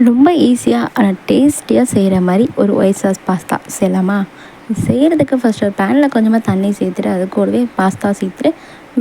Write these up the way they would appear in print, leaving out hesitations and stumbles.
ரொம்ப ஈஸியாக ஆனால் டேஸ்டியாக செய்கிற மாதிரி ஒரு ஒயிட் சாஸ் பாஸ்தா செய்யலாமா? செய்கிறதுக்கு ஃபஸ்ட்டு ஒரு பேனில் கொஞ்சமாக தண்ணி சேர்த்துட்டு அது கூடவே பாஸ்தா சேர்த்துட்டு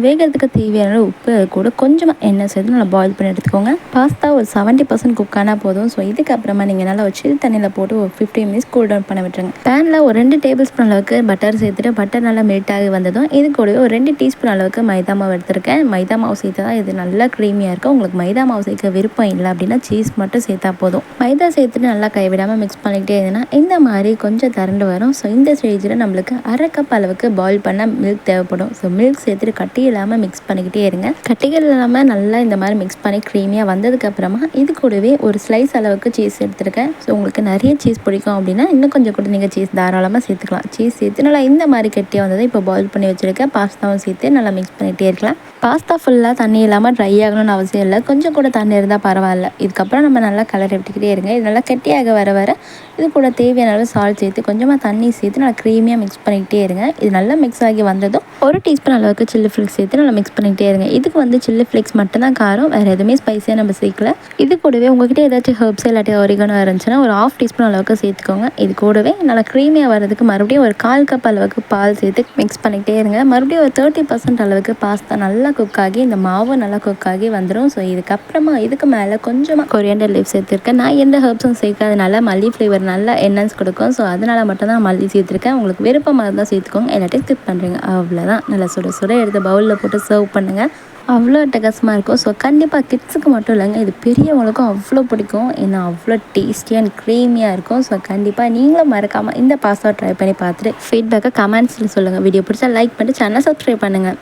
வேகிறதுக்கு தேவையான உப்பு, அது கூட கொஞ்சமாக எண்ணெய் சேர்த்து நல்லா பாயில் பண்ணி எடுத்துக்கோங்க. பாஸ்தா ஒரு 70% குக் ஆனால் போதும். ஸோ இதுக்கப்புறமா நீங்கள் நல்லா ஒரு சில் தண்ணியில் போட்டு ஒரு 15 மினிட்ஸ் கூல் டவுன் பண்ண விட்டுருங்க. பேனில் ஒரு 2 டேபிள் ஸ்பூன் அளவுக்கு பட்டர் சேர்த்துட்டு பட்டர் நல்லா மெல்ட் ஆகி வந்ததும் இது கூடவே ஒரு 2 டீஸ்பூன் அளவுக்கு மைதா மாவு எடுத்திருக்கேன். மைதா மாவு சேர்த்து தான் இது நல்லா க்ரீமியாக இருக்கும். உங்களுக்கு மைதா மாவு சேர்க்க விருப்பம் இல்லை அப்படின்னா சீஸ் மட்டும் சேர்த்தா போதும். மைதா சேர்த்துட்டு நல்லா கைவிடாமல் மிக்ஸ் பண்ணிக்கிட்டே இருந்தேன்னா இந்த மாதிரி கொஞ்சம் திரண்டு வரும். ஸோ இந்த ஸ்டேஜில் நம்மளுக்கு 1/2 கப் அளவுக்கு பாயில் பண்ண மில்க் தேவைப்படும். ஸோ மில்க் சேர்த்துட்டு கட்டி இல்லாமல் மிக்ஸ் பண்ணிக்கிட்டே இருங்க. கட்டிகள் இல்லாமல் நல்லா இந்த மாதிரி மிக்ஸ் பண்ணி க்ரீமியாக வந்ததுக்கப்புறமா இது கூடவே ஒரு ஸ்லைஸ் அளவுக்கு சீஸ் எடுத்துருக்கேன். ஸோ உங்களுக்கு நிறைய சீஸ் பிடிக்கும் அப்படின்னா இன்னும் கொஞ்சம் கூட நீங்கள் சீஸ் தாராளமாக சேர்த்துக்கலாம். சீஸ் சேர்த்து நல்லா இந்த மாதிரி கெட்டியாக வந்தது. இப்போ பாயில் பண்ணி வச்சுருக்கேன் பாஸ்தாவும் சேர்த்து நல்லா மிக்ஸ் பண்ணிகிட்டே இருக்கலாம். பாஸ்தா ஃபுல்லாக தண்ணி இல்லாமல் ட்ரை ஆகணும்னு அவசியம் இல்லை. கொஞ்சம் கூட தண்ணி இருந்தால் பரவாயில்ல. இதுக்கப்புறம் நம்ம நல்லா கலர் எடுத்துக்கிட்டே இருங்க. இது நல்லா கெட்டியாக வர இது கூட தேவையான அளவு சால்ட் சேர்த்து கொஞ்சமாக தண்ணி சேர்த்து நல்லா க்ரீமியாக மிக்ஸ் பண்ணிக்கிட்டே இருங்க. இது நல்லா மிக்ஸ் ஆகி வந்ததும் ஒரு டீஸ்பூன் அளவுக்கு சில்லி ஃப்ளேக்ஸ் சேர்த்து நல்லா மிக்ஸ் பண்ணிக்கிட்டே இருங்க. இதுக்கு சில்லி ஃப்ளேக்ஸ் மட்டும்தான் காரம், வேறு எதுவுமே ஸ்பைஸியாக நம்ம சேர்க்கல. இது கூடவே உங்ககிட்ட ஏதாச்சும் ஹெர்ப்ஸ் இல்லாட்டி ஒரிகனோ இருந்துச்சுன்னா ஒரு 1/2 டீஸ்பூன் அளவுக்கு சேர்த்துக்கோங்க. இது கூடவே நல்லா க்ரீமியாக வரதுக்கு மறுபடியும் ஒரு 1/4 கப் அளவுக்கு பால் சேர்த்து மிக்ஸ் பண்ணிக்கிட்டே இருங்க. மறுபடியும் ஒரு 30% அளவுக்கு பாஸ்தா நல்லா குக் ஆகி இந்த மாவு நல்லா குக் ஆகி வந்துடும். ஸோ இதுக்கப்புறமா இதுக்கு மேலே கொஞ்சமாக கொரியாண்டர் லீஃப் சேர்த்துருக்கேன். நான் எந்த ஹெர்ப்ஸும் சேர்க்காதனால மல்லி ஃப்ளேவர் நல்லா என்ஹான்ஸ் கொடுக்கும். ஸோ அதனால் மட்டும்தான் மல்லி சேர்த்துருக்கேன். உங்களுக்கு விருப்பமாக இருந்தால் சேர்த்துக்கோங்க, எல்லாத்தையும் ஸ்கிப் பண்ணுறீங்க அவ்வளோதான். நல்லா சுட எடுத்து பவுலில் போட்டு சர்வ் பண்ணுங்கள். அவ்வளோ அட்டகாசமாக இருக்கும். ஸோ கண்டிப்பாக கிட்ஸுக்கு மட்டும் இல்லைங்க, இது பெரியவங்களுக்கும் அவ்வளோ பிடிக்கும். ஏன்னா அவ்வளோ டேஸ்டியாக அண்ட் க்ரீமியாக இருக்கும். ஸோ கண்டிப்பாக நீங்களும் மறக்காமல் இந்த பாஸ்தா ட்ரை பண்ணி பார்த்துட்டு ஃபீட்பேக்கை கமெண்ட்ஸில் சொல்லுங்கள். வீடியோ பிடிச்சா லைக் பண்ணிட்டு சேனலை சப்ஸ்கிரைப் பண்ணுங்கள்.